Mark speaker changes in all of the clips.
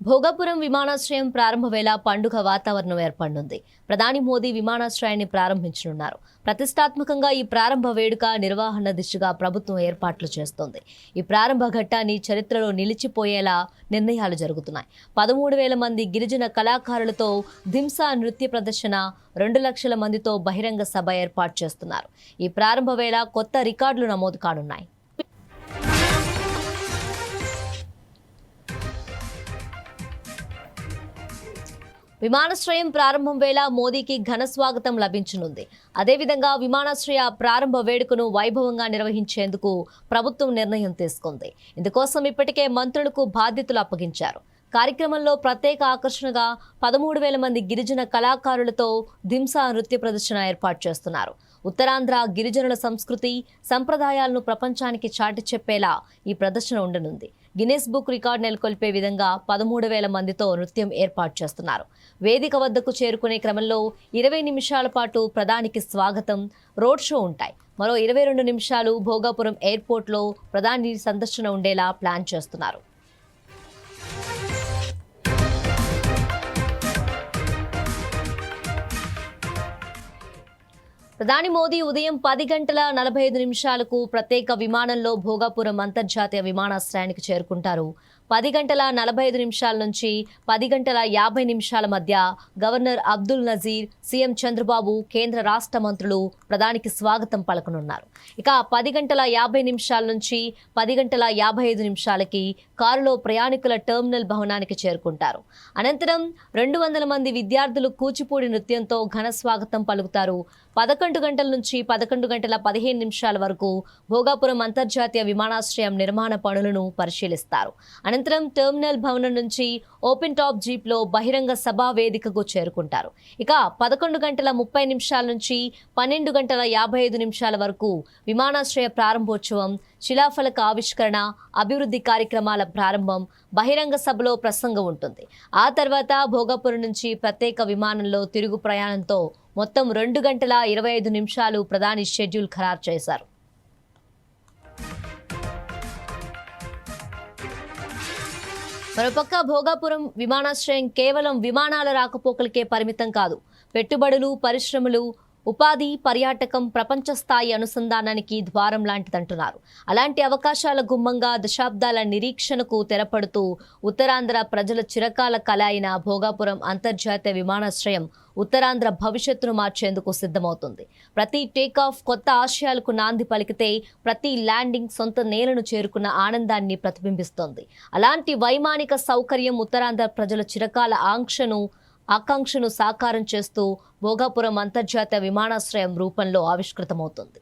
Speaker 1: భోగాపురం విమానాశ్రయం ప్రారంభ వేళ పండుగ వాతావరణం ఏర్పడనుంది. ప్రధాని మోదీ విమానాశ్రయాన్ని ప్రారంభించనున్నారు. ప్రతిష్టాత్మకంగా ఈ ప్రారంభ వేడుక నిర్వహణ దిశగా ప్రభుత్వం ఏర్పాట్లు చేస్తోంది. ఈ ప్రారంభ ఘట్టాన్ని చరిత్రలో నిలిచిపోయేలా నిర్ణయాలు జరుగుతున్నాయి. 13,000 మంది గిరిజన కళాకారులతో ధింసా నృత్య ప్రదర్శన, 2 లక్షల మందితో బహిరంగ సభ ఏర్పాటు చేస్తున్నారు. ఈ ప్రారంభ వేళ కొత్త రికార్డులు నమోదు కానున్నాయి. విమానాశ్రయం ప్రారంభం వేళ మోదీకి ఘన స్వాగతం లభించనుంది. అదేవిధంగా విమానాశ్రయ ప్రారంభ వేడుకను వైభవంగా నిర్వహించేందుకు ప్రభుత్వం నిర్ణయం తీసుకుంది. ఇందుకోసం ఇప్పటికే మంత్రులకు బాధ్యతలు అప్పగించారు. కార్యక్రమంలో ప్రత్యేక ఆకర్షణగా 13,000 మంది గిరిజన కళాకారులతో ధింసా నృత్య ప్రదర్శన ఏర్పాటు చేస్తున్నారు. ఉత్తరాంధ్ర గిరిజనుల సంస్కృతి, సంప్రదాయాలను ప్రపంచానికి చాటి చెప్పేలా ఈ ప్రదర్శన ఉండనుంది. గిన్నెస్ బుక్ రికార్డు నెలకొల్పే విధంగా 13,000 మందితో నృత్యం ఏర్పాటు చేస్తున్నారు. వేదిక వద్దకు చేరుకునే క్రమంలో 20 నిమిషాల పాటు ప్రధానికి స్వాగతం, రోడ్ షో ఉంటాయి. మరో 22 నిమిషాలు భోగాపురం ఎయిర్పోర్ట్లో ప్రధాని సందర్శన ఉండేలా ప్లాన్ చేస్తున్నారు. ప్రధాని మోదీ ఉదయం 10 గంటల 45 నిమిషాలకు ప్రత్యేక విమానంలో భోగాపురం అంతర్జాతీయ విమానాశ్రయానికి చేరుకుంటారు. 10 గంటల 45 నిమిషాల నుంచి 10 గంటల 50 నిమిషాల మధ్య గవర్నర్ అబ్దుల్ నజీర్, సీఎం చంద్రబాబు, కేంద్ర రాష్ట్ర మంత్రులు ప్రధానికి స్వాగతం పలకనున్నారు. ఇక 10 గంటల 50 నిమిషాల నుంచి 10 గంటల 55 నిమిషాలకి కారులో ప్రయాణికుల టెర్మినల్ భవనానికి చేరుకుంటారు. అనంతరం 200 మంది విద్యార్థులు కూచిపూడి నృత్యంతో ఘన స్వాగతం పలుకుతారు. 11 గంటల నుంచి 11 గంటల 15 నిమిషాల వరకు భోగాపురం అంతర్జాతీయ విమానాశ్రయం నిర్మాణ పనులను పరిశీలిస్తారు. అనంతరం టెర్మినల్ భవనం నుంచి ఓపెన్ టాప్ జీప్లో బహిరంగ సభా వేదికకు చేరుకుంటారు. ఇక 11 గంటల 30 నిమిషాల నుంచి 12 గంటల 55 నిమిషాల వరకు విమానాశ్రయ ప్రారంభోత్సవం, శిలాఫలక ఆవిష్కరణ, అభివృద్ధి కార్యక్రమాల ప్రారంభం, బహిరంగ సభలో ప్రసంగం ఉంటుంది. ఆ తర్వాత భోగాపురం నుంచి ప్రత్యేక విమానంలో తిరుగు ప్రయాణంతో మొత్తం 2 గంటల 25 నిమిషాలు ప్రధాని షెడ్యూల్ ఖరారు చేశారు. మరోపక్క భోగాపురం విమానాశ్రయం కేవలం విమానాల రాకపోకలకే పరిమితం కాదు. పెట్టుబడులు, పరిశ్రమలు, ఉపాధి, పర్యాటకం, ప్రపంచ స్థాయి అనుసంధానానికి ద్వారం లాంటిదంటున్నారు. అలాంటి అవకాశాల గుమ్మంగా దశాబ్దాల నిరీక్షణకు తెరపడుతూ ఉత్తరాంధ్ర ప్రజల చిరకాల కల అయిన భోగాపురం అంతర్జాతీయ విమానాశ్రయం ఉత్తరాంధ్ర భవిష్యత్తును మార్చేందుకు సిద్ధమవుతుంది. ప్రతి టేకాఫ్ కొత్త ఆశయాలకు నాంది పలికితే, ప్రతి ల్యాండింగ్ సొంత నేలను చేరుకున్న ఆనందాన్ని ప్రతిబింబిస్తోంది. అలాంటి వైమానిక సౌకర్యం ఉత్తరాంధ్ర ప్రజల చిరకాల ఆకాంక్షను సాకారం చేస్తూ భోగాపురం అంతర్జాతీయ విమానాశ్రయం రూపంలో ఆవిష్కృతమవుతుంది.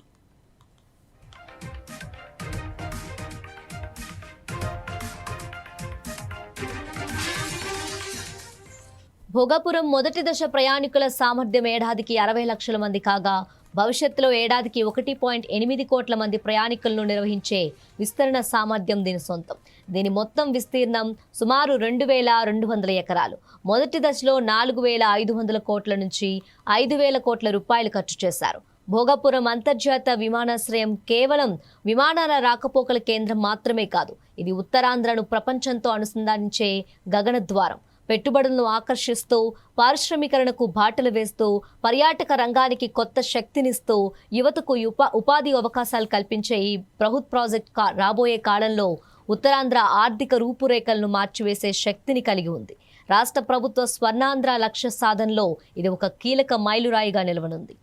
Speaker 1: భోగాపురం మొదటి దశ ప్రయాణికుల సామర్థ్యం ఏడాదికి 60 లక్షల మంది కాగా, భవిష్యత్తులో ఏడాదికి 1.8 కోట్ల మంది ప్రయాణికులను నిర్వహించే విస్తరణ సామర్థ్యం దీని సొంతం. దీని మొత్తం విస్తీర్ణం సుమారు 2,200 ఎకరాలు. మొదటి దశలో 4,500 కోట్ల నుంచి 5,000 కోట్ల రూపాయలు ఖర్చు చేశారు. భోగాపురం అంతర్జాతీయ విమానాశ్రయం కేవలం విమానాల రాకపోకల కేంద్రం మాత్రమే కాదు, ఇది ఉత్తరాంధ్రను ప్రపంచంతో అనుసంధానించే గగనద్వారం. పెట్టుబడులను ఆకర్షిస్తూ, పారిశ్రామికరణకు బాటలు వేస్తూ, పర్యాటక రంగానికి కొత్త శక్తినిస్తూ, యువతకు ఉపాధి అవకాశాలు కల్పించే ఈ బృహత్ ప్రాజెక్ట్ రాబోయే కాలంలో ఉత్తరాంధ్ర ఆర్థిక రూపురేఖలను మార్చివేసే శక్తిని కలిగి ఉంది. రాష్ట్ర ప్రభుత్వ స్వర్ణాంధ్ర లక్ష్య సాధనలో ఇది ఒక కీలక మైలురాయిగా నిలవనుంది.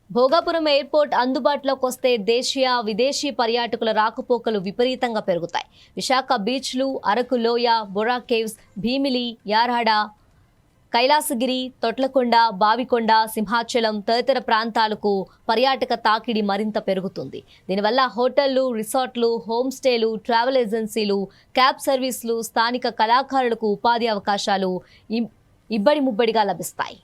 Speaker 1: భోగాపురం ఎయిర్పోర్ట్ అందుబాటులోకి వస్తే దేశీయ, విదేశీ పర్యాటకుల రాకపోకలు విపరీతంగా పెరుగుతాయి. విశాఖ బీచ్లు, అరకు లోయ, బొర్రా కేవ్స్, భీమిలి, యారాడ, కైలాసగిరి, తొట్లకొండ, బావికొండ, సింహాచలం తదితర ప్రాంతాలకు పర్యాటక తాకిడి మరింత పెరుగుతుంది. దీనివల్ల హోటళ్లు, రిసార్ట్లు, హోమ్ స్టేలు, ట్రావెల్ ఏజెన్సీలు, క్యాబ్ సర్వీసులు, స్థానిక కళాకారులకు ఉపాధి అవకాశాలు ఇబ్బడి ముబ్బడిగా లభిస్తాయి.